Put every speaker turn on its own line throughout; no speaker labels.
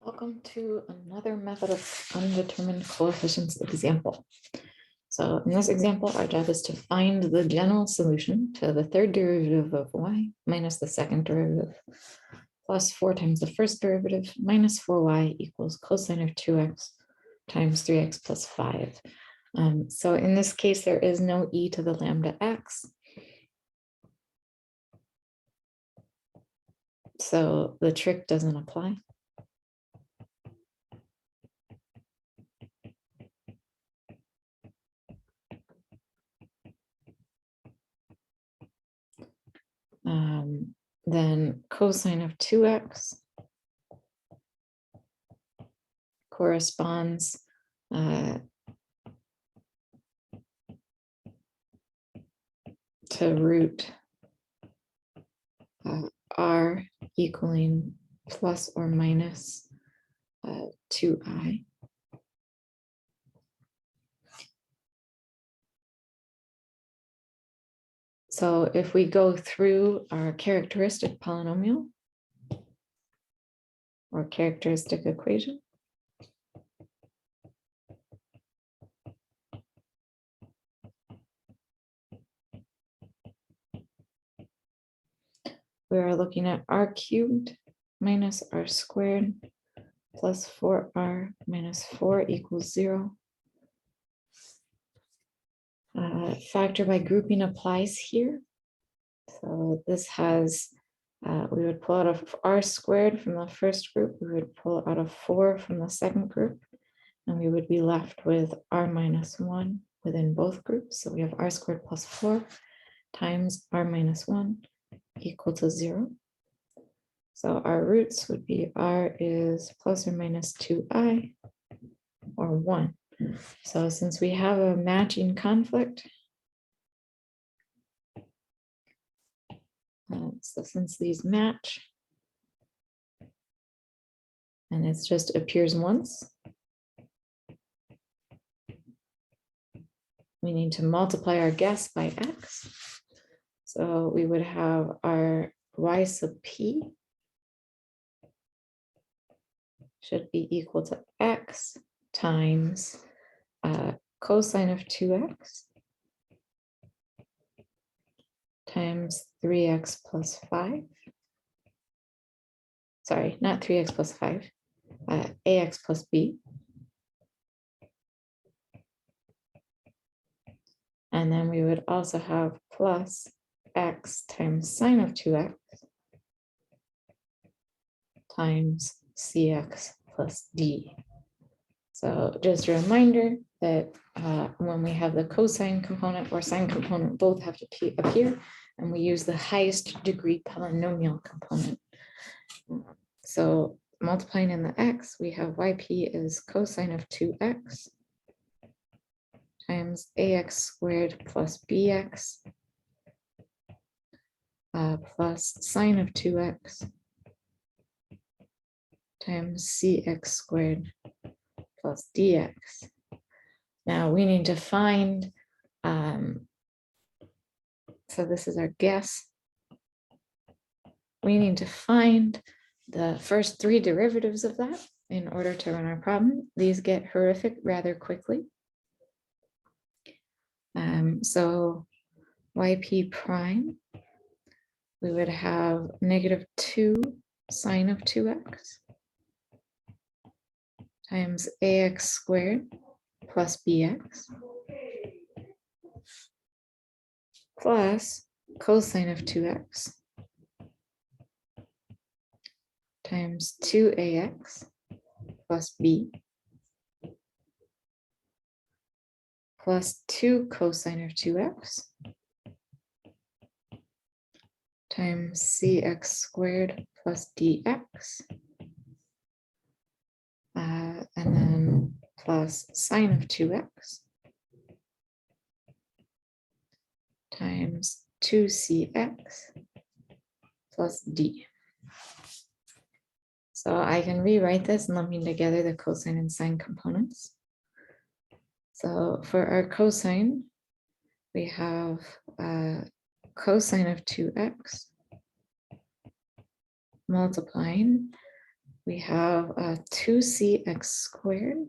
Welcome to another method of undetermined coefficients example. So in this example, our job is to find the general solution to the third derivative of y minus the second derivative plus 4 times the first derivative minus 4y equals cosine of 2x times 3x plus 5. So in this case, there is no e to the lambda x. So the trick doesn't apply. Then cosine of 2x corresponds to root r equaling plus or minus 2i. So if we go through our characteristic polynomial or characteristic equation, we are looking at r cubed minus r squared plus 4r minus 4 equals 0. Factor by grouping applies here. So this has, we would pull out of r squared from the first group, we would pull out of 4 from the second group, and we would be left with r minus 1 within both groups. So we have r squared plus 4 times r minus 1 equal to 0. So our roots would be r is plus or minus 2i or 1. So since we have a matching conflict, so since these match, and it just appears once, we need to multiply our guess by x. So we would have our y sub p should be equal to x times cosine of 2x times 3x plus 5. Sorry, not 3x plus 5, ax plus b. And then we would also have plus x times sine of 2x times cx plus d. So just a reminder that when we have the cosine component or sine component, both have to appear, and we use the highest degree polynomial component. So multiplying in the x, we have yp is cosine of 2x times ax squared plus bx plus sine of 2x times cx squared plus dx. Now we need to find, so this is our guess. We need to find the first 3 derivatives of that in order to run our problem. These get horrific rather quickly. So yp prime, we would have negative 2 sine of 2x times ax squared plus bx plus cosine of 2x times 2ax plus b plus 2 cosine of 2x times cx squared plus dx, and then plus sine of 2x times 2cx plus d. So I can rewrite this and lumping together the cosine and sine components. So for our cosine, we have cosine of 2x multiplying we have 2cx squared.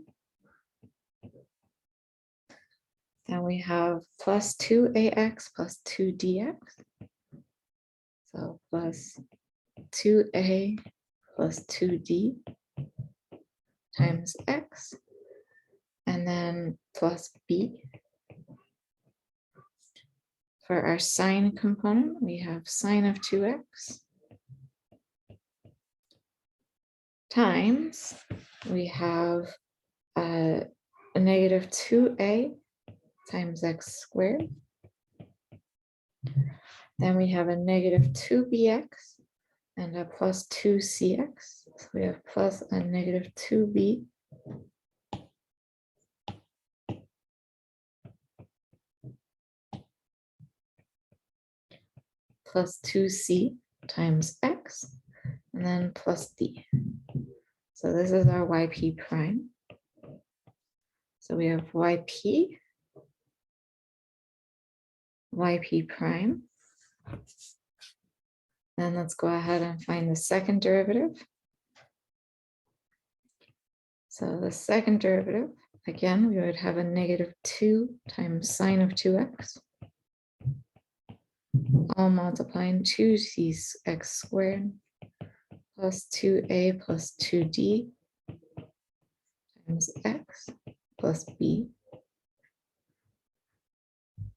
Then we have plus 2ax plus 2dx. So plus 2a plus 2d times x. And then plus b. For our sine component, we have sine of 2x times, we have a negative 2a times x squared. Then we have a negative 2bx and a plus 2cx. So we have plus a negative 2b plus 2c times x, and then plus d. So this is our yp prime. So we have yp prime. Then let's go ahead and find the second derivative. So the second derivative, again, we would have a negative 2 times sine of 2x, all multiplying 2cx squared plus 2a plus 2d times x plus b.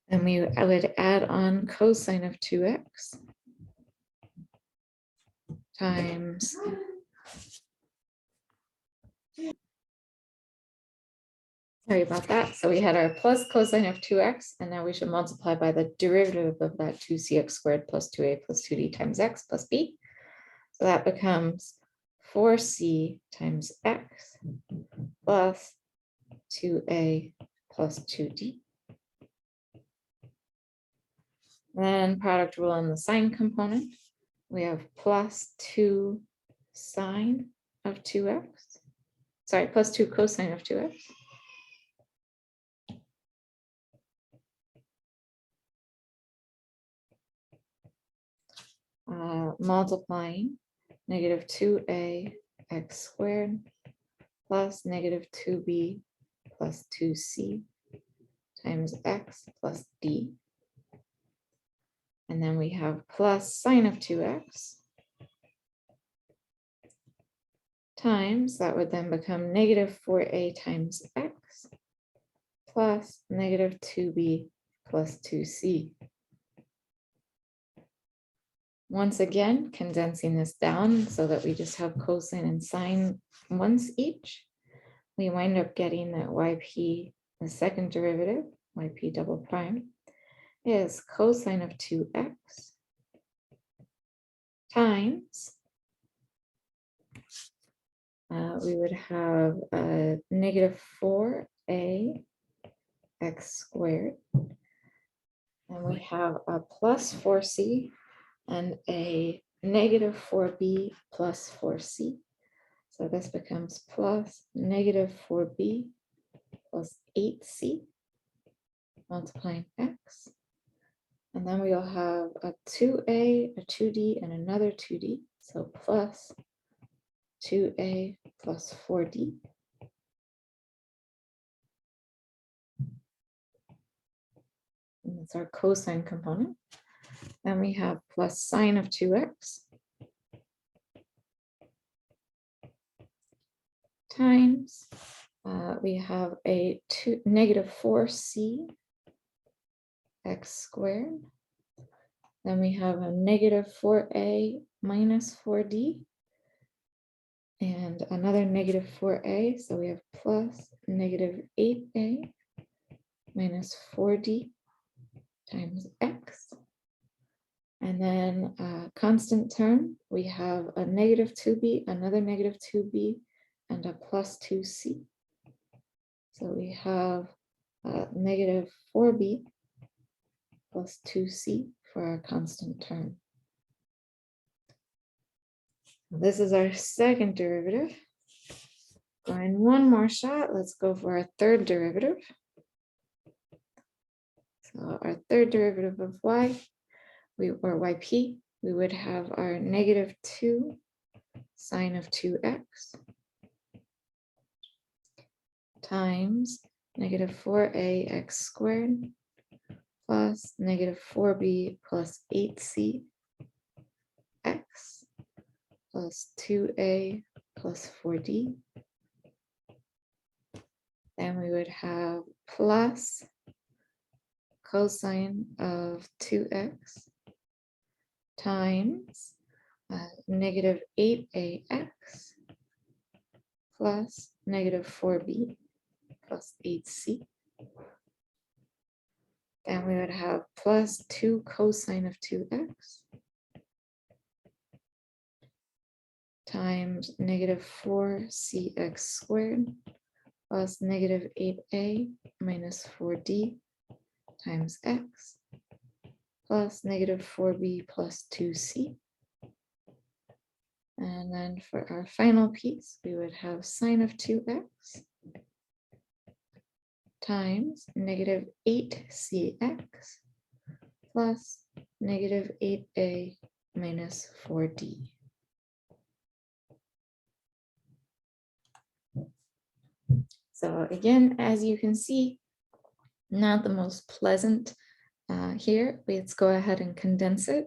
And I would add on cosine of 2x times sorry about that. So we had our plus cosine of 2x, and now we should multiply by the derivative of that 2cx squared plus 2a plus 2d times x plus b. So that becomes 4c times x plus 2a plus 2d. Then product rule on the sine component. We have plus 2 sine of 2x. Sorry, plus 2 cosine of 2x. Multiplying negative 2a x squared plus negative 2b plus 2c times x plus d. And then we have plus sine of 2x times, that would then become negative 4a times x plus negative 2b plus 2c. Once again, condensing this down so that we just have cosine and sine once each, we wind up getting that yp, the second derivative, yp double prime, is cosine of 2x times, we would have a negative 4a x squared, and we have a plus 4c and a negative 4b plus 4c. So this becomes plus negative 4b plus 8c multiplying x. And then we'll have a 2a, a 2d, and another 2d. So plus 2a plus 4d. And that's our cosine component. Then we have plus sine of 2x times, we have a negative 4c x squared. Then we have a negative 4a minus 4d and another negative 4a. So we have plus negative 8a minus 4d times x. And then constant term, we have a negative 2b, another negative 2b, and a plus 2c. So we have negative 4b plus 2c for our constant term. This is our second derivative. Going one more shot, let's go for our third derivative. So our third derivative of y, or yp, we would have our negative 2 sine of 2x times negative 4ax squared plus negative 4b plus 8c x plus 2a plus 4d. Then we would have plus cosine of 2x times negative 8ax plus negative 4b plus 8c. Then we would have plus 2 cosine of 2x times negative 4cx squared plus negative 8a minus 4d times x plus negative 4b plus 2c. And then for our final piece, we would have sine of 2x times negative 8cx plus negative 8a minus 4d. So again, as you can see, not the most pleasant here. Let's go ahead and condense it.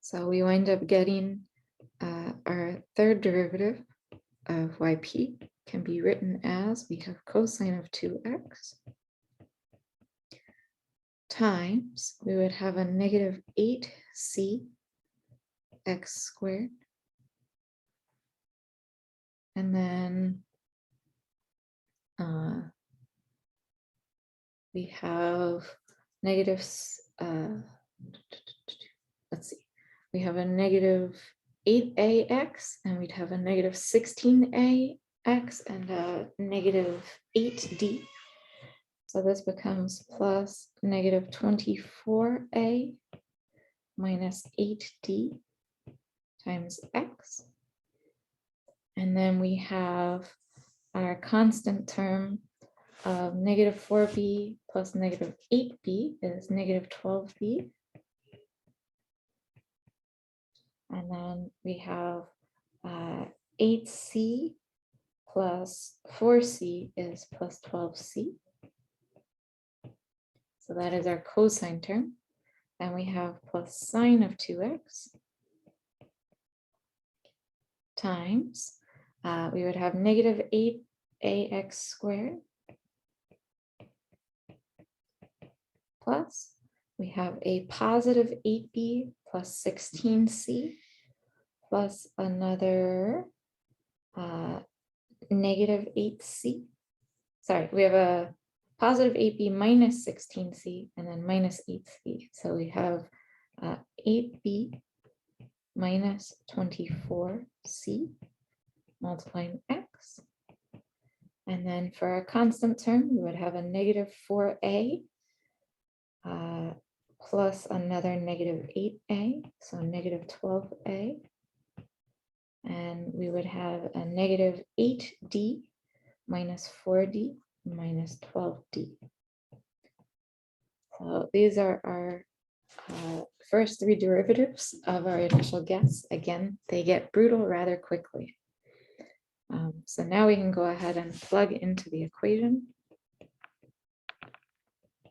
So we wind up getting our third derivative of yp can be written as we have cosine of 2x times, we would have a negative 8c x squared. And then we have negatives, let's see, we have a negative 8ax and we'd have a negative 16ax and a negative 8d. So this becomes plus negative 24a minus 8d times x. And then we have our constant term of negative 4b plus negative 8b is negative 12b. And then we have 8c plus 4c is plus 12c. So that is our cosine term. And we have plus sine of 2x times, we would have negative 8ax squared plus, we have a positive 8b plus 16c plus another negative 8c. Sorry, we have a positive 8b minus 16c and then minus 8c. So we have 8b minus 24c multiplying x. And then for our constant term, we would have a negative 4a plus another negative 8a, so negative 12a. And we would have a negative 8d minus 4d minus 12d. So these are our first three derivatives of our initial guess. Again, they get brutal rather quickly. So now we can go ahead and plug into the equation.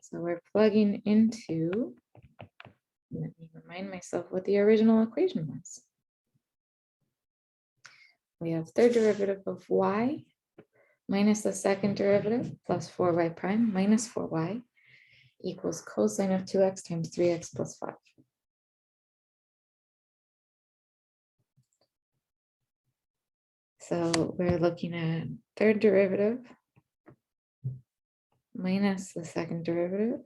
So we're plugging into, let me remind myself what the original equation was. We have third derivative of y minus the second derivative plus 4y prime minus 4y equals cosine of 2x times 3x plus 5. So we're looking at third derivative minus the second derivative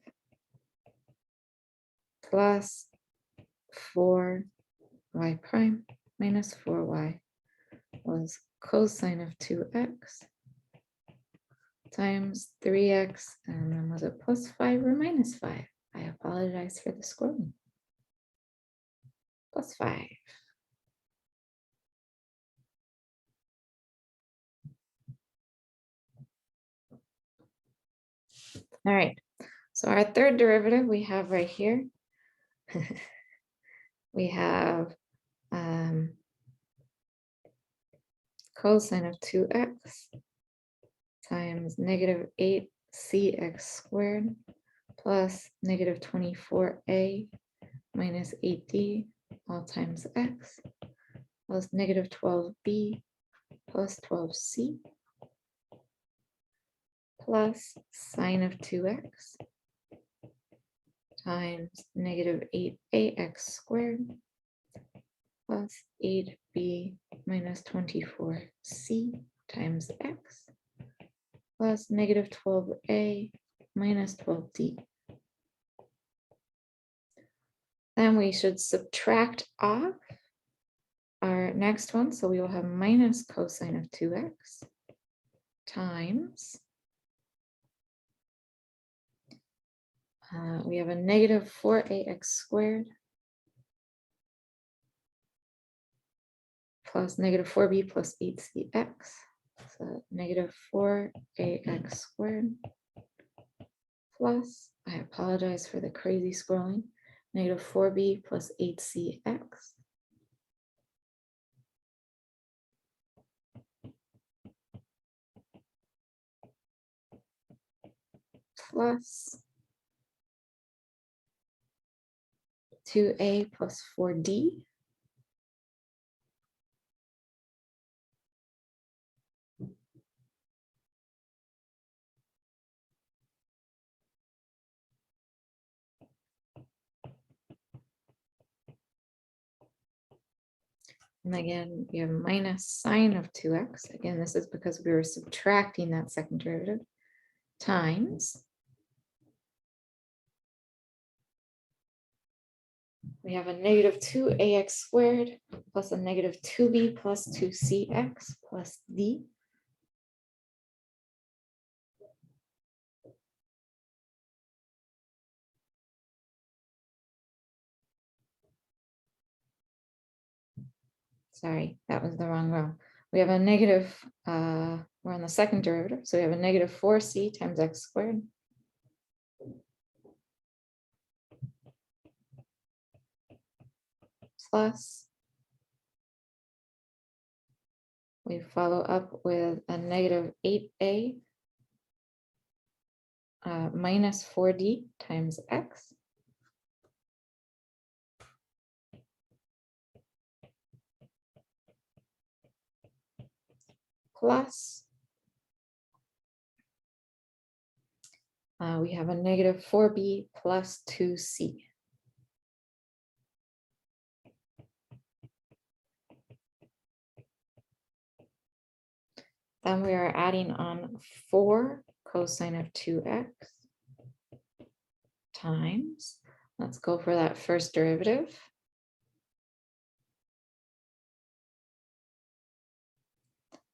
plus 4y prime minus 4y was cosine of 2x times 3x, and then was it plus 5 or minus 5? I apologize for the scoring. Plus 5. All right, so our third derivative we have right here. We have cosine of 2x times negative 8cx squared plus negative 24a minus 8d all times x plus negative 12b plus 12c plus sine of 2x times negative 8ax squared plus 8b minus 24c times x plus negative 12a minus 12d. Then we should subtract off our next one. So we will have minus cosine of 2x times, we have a negative 4ax squared plus negative 4b plus 8cx. So negative 4ax squared plus, I apologize for the crazy scrolling, negative 4b plus 8cx plus 2a plus 4d and again, we have minus sine of 2x. Again, this is because we were subtracting that second derivative times. We have a negative 2ax squared plus a negative 2b plus 2cx plus d. Sorry, that was the wrong row. We have a negative, we're on the second derivative, so we have a negative 4c times x squared plus, we follow up with a negative 8a minus 4d times x plus, we have a negative 4b plus 2c. Then we are adding on 4 cosine of 2x times, let's go for that first derivative.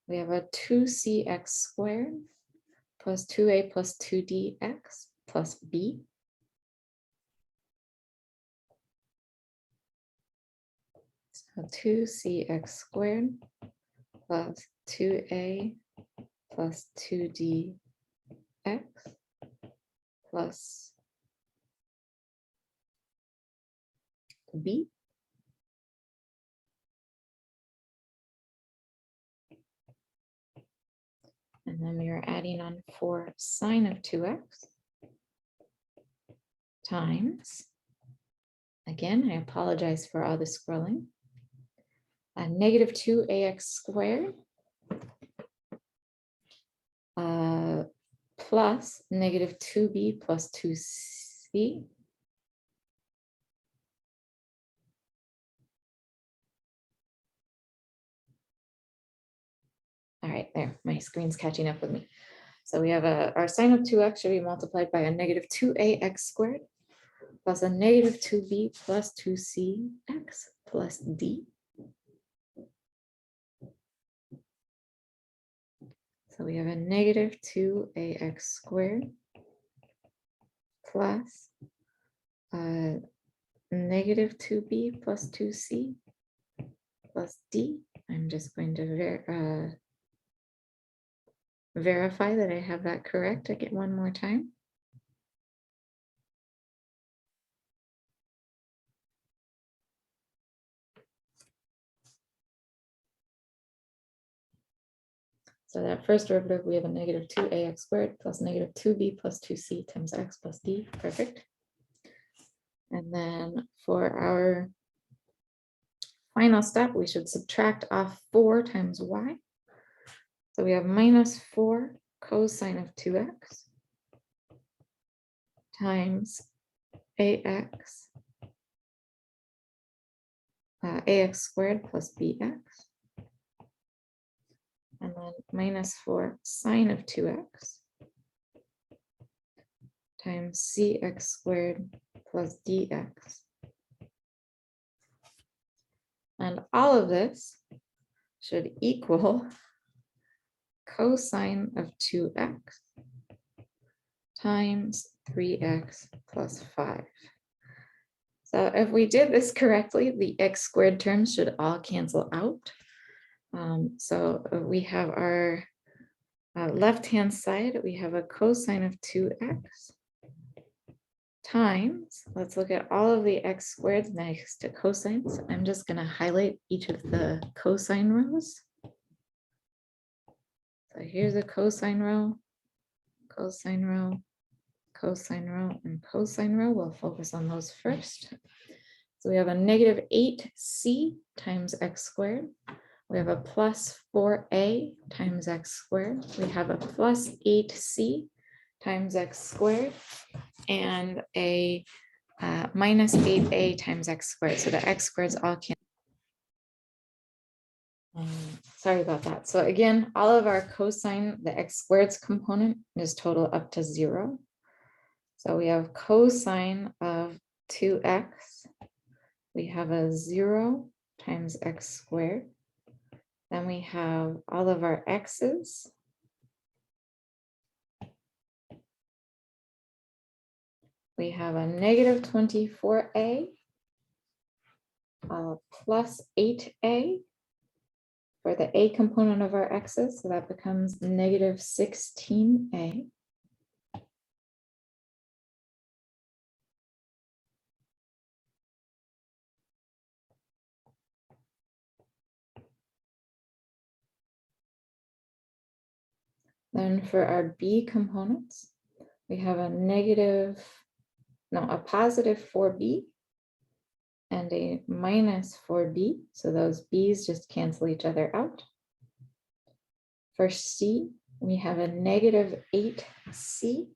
We have a 2cx squared plus 2a plus 2dx plus b. So 2cx squared plus 2a plus 2dx plus b. And then we are adding on 4 sine of 2x times, again, I apologize for all the scrolling, a negative 2ax squared plus negative 2b plus 2c all right, there, my screen's catching up with me. So we have our sine of 2x should be multiplied by a negative 2ax squared plus a negative 2b plus 2cx plus d. So we have a negative 2ax squared plus negative 2b plus 2c plus d. I'm just going to verify that I have that correct. I get one more time. So that first derivative, we have a negative 2ax squared plus negative 2b plus 2c times x plus d. Perfect. And then for our final step, we should subtract off 4 times y. So we have minus 4 cosine of 2x times ax squared plus bx. And then minus 4 sine of 2x times cx squared plus dx. And all of this should equal cosine of 2x times 3x plus 5. So if we did this correctly, the x squared terms should all cancel out. So we have our left-hand side, we have a cosine of 2x times, let's look at all of the x squared next to cosines. I'm just going to highlight each of the cosine rows. So here's a cosine row, cosine row, cosine row, and cosine row. We'll focus on those first. So we have a negative 8c times x squared. We have a plus 4a times x squared. We have a plus 8c times x squared and a minus 8a times x squared. So the x squareds all can. Sorry about that. So again, all of our cosine, the x squareds component is total up to 0. So we have cosine of 2x. We have a 0 times x squared. Then we have all of our x's. We have a negative 24a plus 8a for the a component of our x's. So that becomes negative 16a. Then for our b components, we have a positive 4b and a minus 4b. So those b's just cancel each other out. For c, we have a negative 8c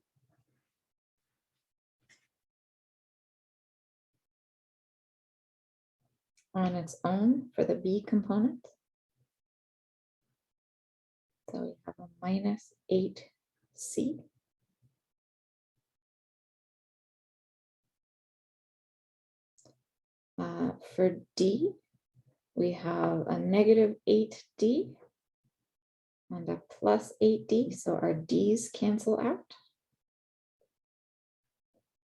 on its own for the b component. So we have a minus 8c. For d, we have a negative 8d and a plus 8d, so our d's cancel out.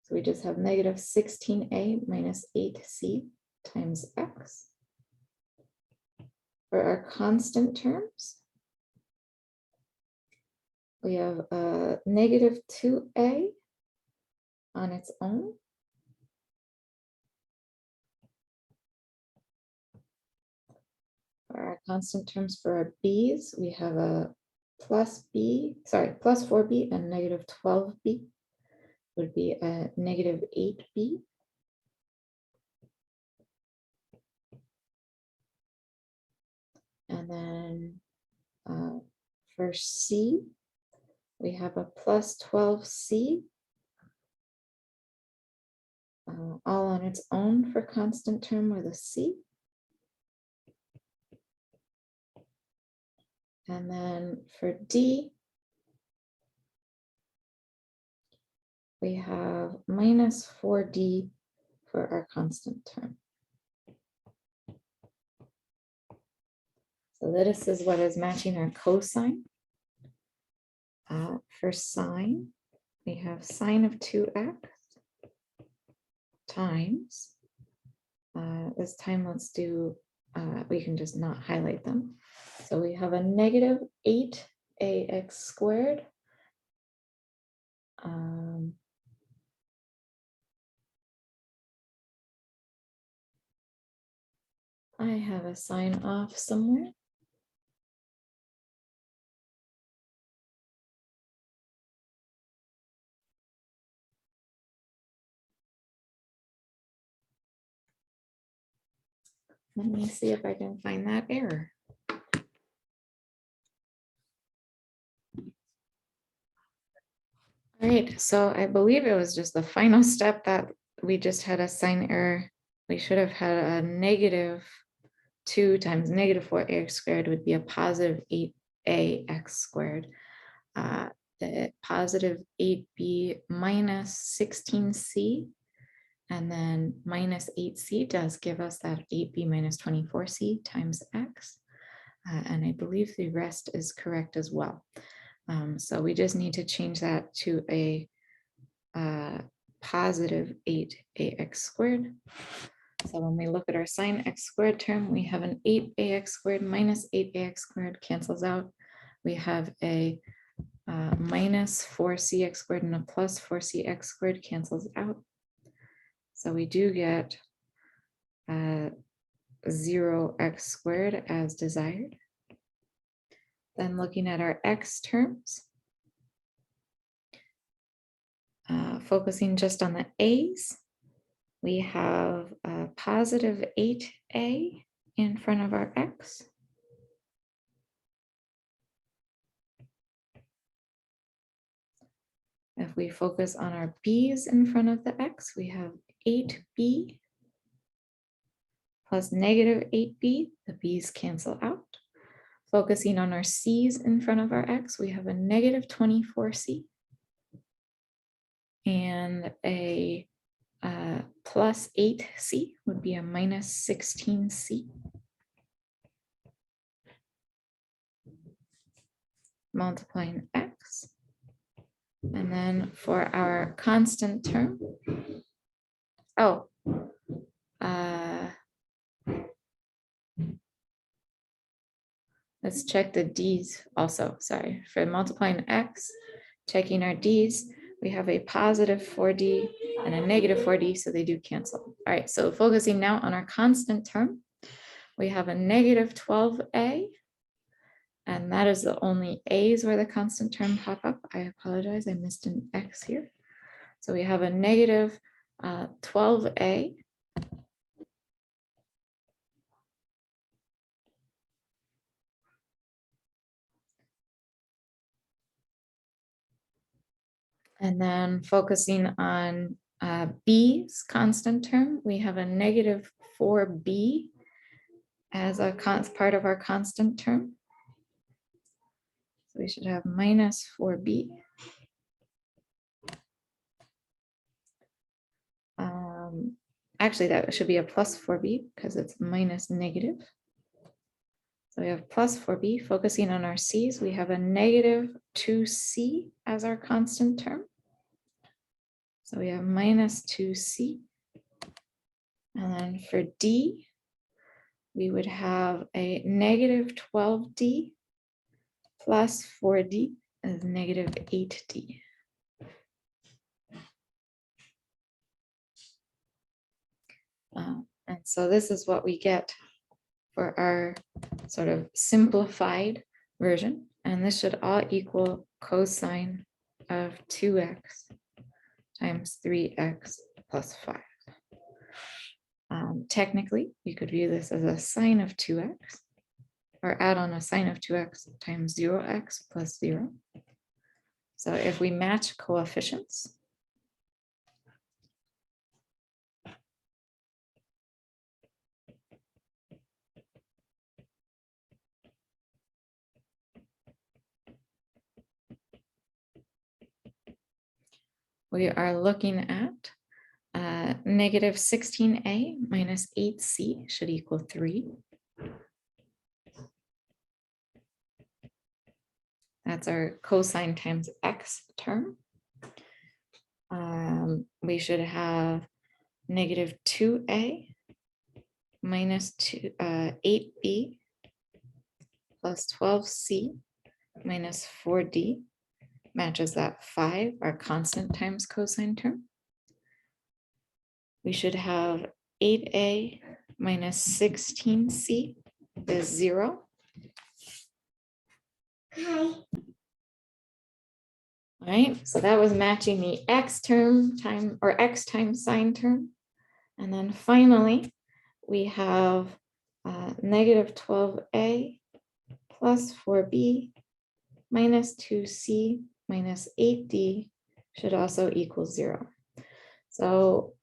So we just have negative 16a minus 8c times x. For our constant terms, we have a negative 2a on its own. For our constant terms for our b's, we have a plus 4b and negative 12b would be a negative 8b. And then for c, we have a plus 12c all on its own for constant term with a c. And then for d, we have minus 4d for our constant term. So this is what is matching our cosine. For sine, we have sine of 2x times, this time let's do, we can just not highlight them. So we have a negative 8ax squared I have a sign off somewhere. Let me see if I can find that error. All right, so I believe it was just the final step that we just had a sign error. We should have had a -2 times -4ax squared would be a positive 8ax squared. The positive 8b minus 16c, and then minus 8c does give us that 8b minus 24c times x. And I believe the rest is correct as well. So we just need to change that to a positive 8ax squared. So when we look at our sine x squared term, we have an 8ax squared minus 8ax squared cancels out. We have a minus 4cx squared and a plus 4cx squared cancels out. So we do get 0x squared as desired. Then looking at our x terms, focusing just on the a's, we have a positive 8a in front of our x. If we focus on our b's in front of the x, we have 8b plus negative 8b, the b's cancel out. Focusing on our c's in front of our x, we have a negative 24c and a plus 8c would be a minus 16c. Multiplying x. And then for our constant term, let's check the d's also, sorry. For multiplying x, checking our d's, we have a positive 4d and a negative 4d, so they do cancel. All right, so focusing now on our constant term, we have a negative 12a, and that is the only a's where the constant term pop up. I apologize, I missed an x here. So we have a negative 12a. And then focusing on b's constant term, we have a negative 4b as a part of our constant term. So we should have minus 4b. Actually, that should be a plus 4b because it's minus negative. So we have plus 4b. Focusing on our c's, we have a negative 2c as our constant term. So we have minus 2c. And then for d, we would have a negative 12d plus 4d is negative 8d. And so this is what we get for our sort of simplified version. And this should all equal cosine of 2x times 3x plus 5. Technically, you could view this as a sine of 2x, or add on a sine of 2x times 0x plus 0. So if we match coefficients, we are looking at negative 16a minus 8c should equal 3. That's our cosine times x term. We should have negative 2a minus 8b plus 12c minus 4d matches that 5, our constant times cosine term. We should have 8a minus 16c is 0. Hi. All right, so that was matching the x term time or x times sine term. And then finally, we have negative 12a plus 4b minus 2c minus 8d should also equal 0. So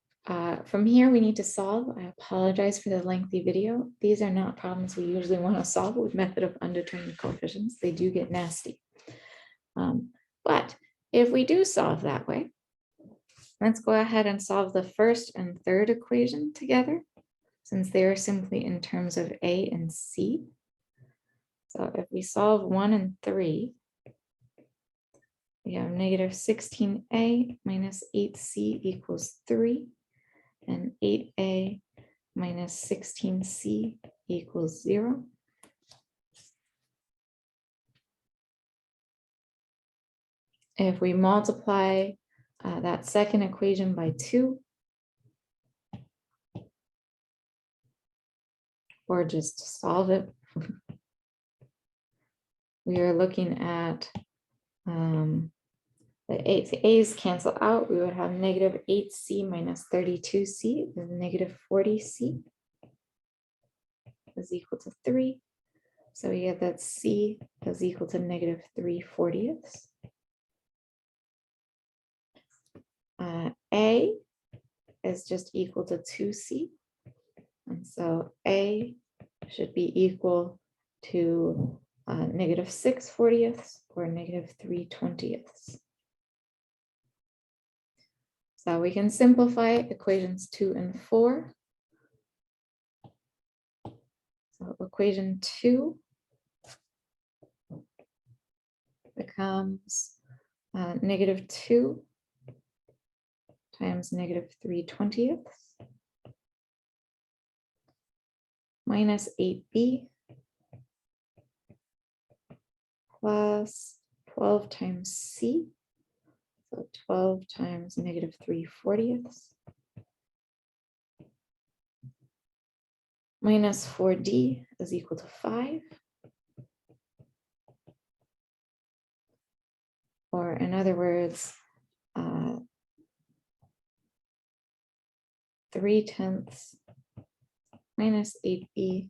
from here, we need to solve. I apologize for the lengthy video. These are not problems we usually want to solve with method of undetermined coefficients. They do get nasty. But if we do solve that way, let's go ahead and solve the first and third equation together, since they are simply in terms of a and c. So if we solve 1 and 3, we have negative 16a minus 8c equals 3, and 8a minus 16c equals 0. If we multiply that second equation by 2, or just solve it, we are looking at the a's cancel out. We would have negative 8c minus 32c is negative 40c is equal to 3. So we get that c is equal to negative 3/40. A is just equal to 2c. And so A should be equal to negative 6/40 or negative 3/20. So we can simplify equations 2 and 4. So equation 2 becomes negative 2 times negative 3/20 minus 8b plus 12 times c, so 12 times negative 3/40 minus 4d is equal to 5. Or in other words, 3/10 minus 8b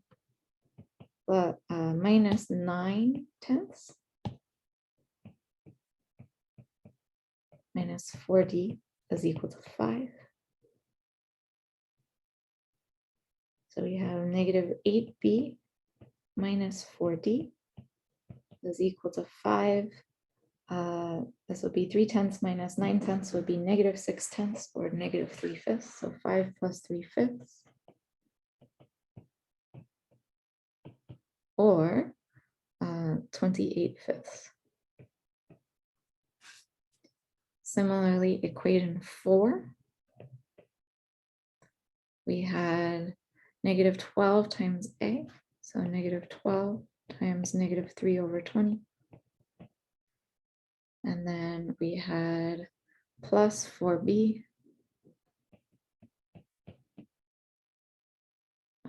but minus 9/10 minus 4d is equal to 5. So we have negative 8b minus 4d is equal to 5. This would be 3/10 minus 9/10 would be negative 6/10 or negative 3/5. So 5 plus 3/5. Or 28/5. Similarly, equation 4, we had negative 12 times a, so negative 12 times negative 3/20. And then we had plus 4b.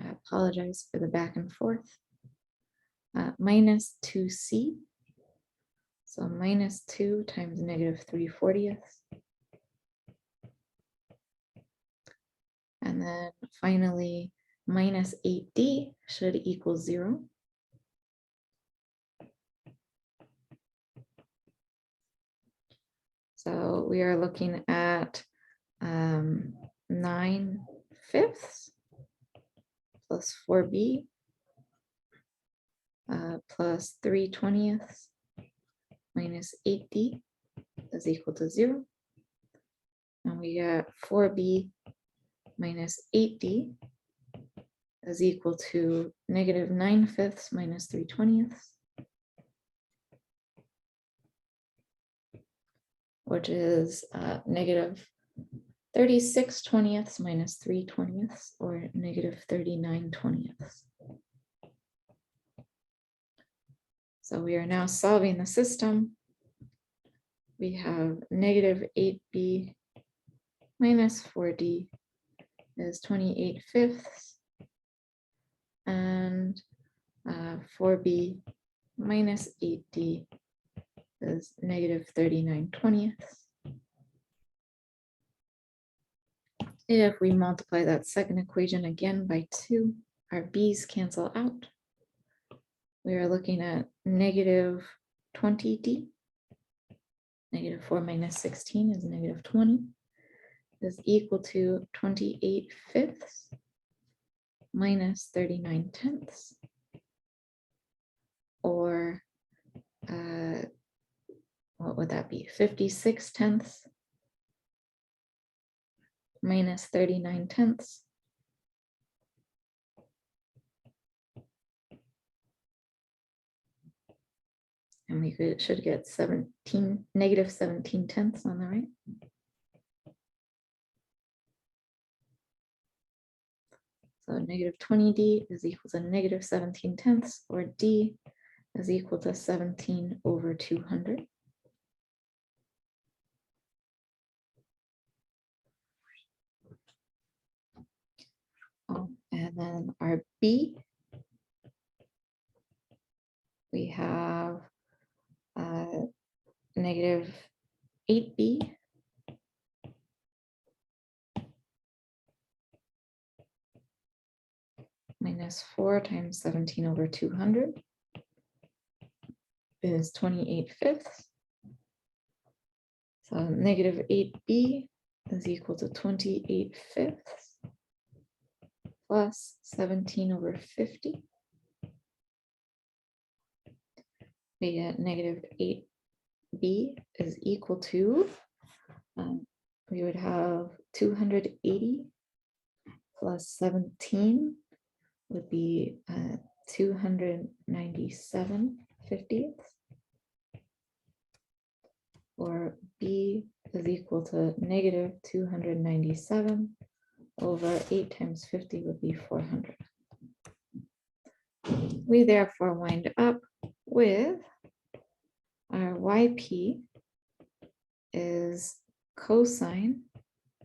I apologize for the back and forth. Minus 2c. So minus 2 times negative 3/40. And then finally, minus 8d should equal 0. So we are looking at 9/5 plus 4b plus 3/20 minus 8d is equal to 0. And we got 4b minus 8d is equal to negative 9/5 minus 3/20, which is negative 36/20 minus 3/20 or negative 39/20. So we are now solving the system. We have negative 8b minus 4d is 28/5, and 4b minus 8d is negative 39/20. If we multiply that second equation again by 2, our b's cancel out. We are looking at negative 20d. Negative 4 minus 16 is negative 20. Is equal to 28/5 minus 39/10, or what would that be? 56/10 minus 39/10. And we should get negative 17/10 on the right. So negative 20d is equal to negative 17/10, or d is equal to 17/200. Oh, and then our b, we have negative 8b minus 4 times 17/200 is 28/5. So negative 8b is equal to 28/5 plus 17/50. We get negative 8b is equal to, we would have 280 plus 17 would be 297/50, or b is equal to negative 297 over 8 times 50 would be 400. We therefore wind up with our YP is cosine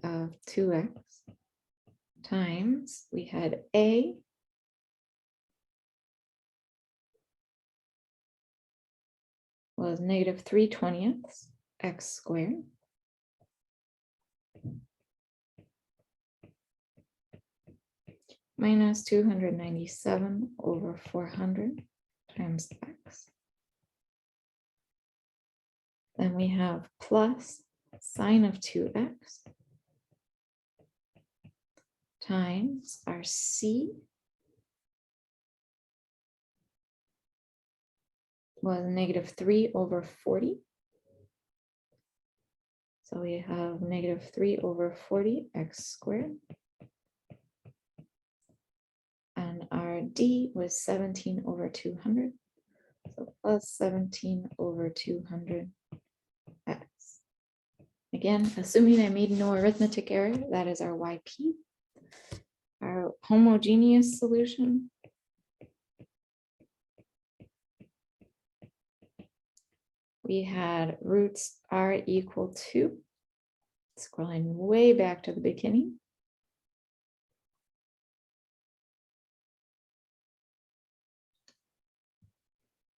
of 2x times, we had A was negative 3/20 x squared minus 297 over 400 times x. Then we have plus sine of 2x times our c was negative 3/40. So we have negative 3/40 x squared. And our d was 17/200. So plus 17/200 x. Again, assuming I made no arithmetic error, that is our YP. Our homogeneous solution we had roots r equal to, scrolling way back to the beginning,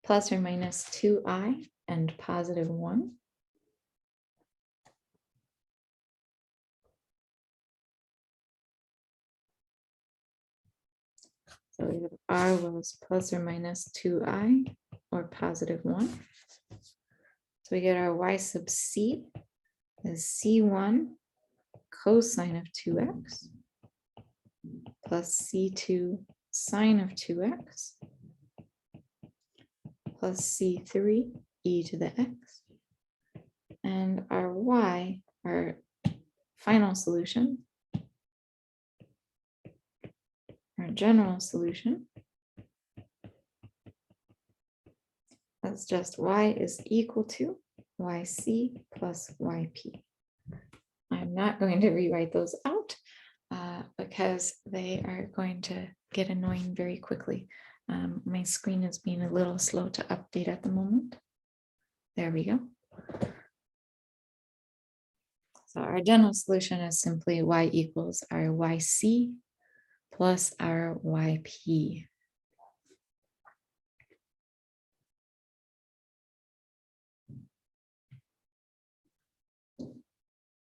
plus or minus 2i and positive 1. So we have r was plus or minus 2i or positive 1. So we get our y sub c is c1 cosine of 2x plus c2 sine of 2x plus c3 e to the x. And our y, our final solution, our general solution, that's just y is equal to yc plus yp. I'm not going to rewrite those out because they are going to get annoying very quickly. My screen is being a little slow to update at the moment. There we go. So our general solution is simply y equals our yc plus our yp.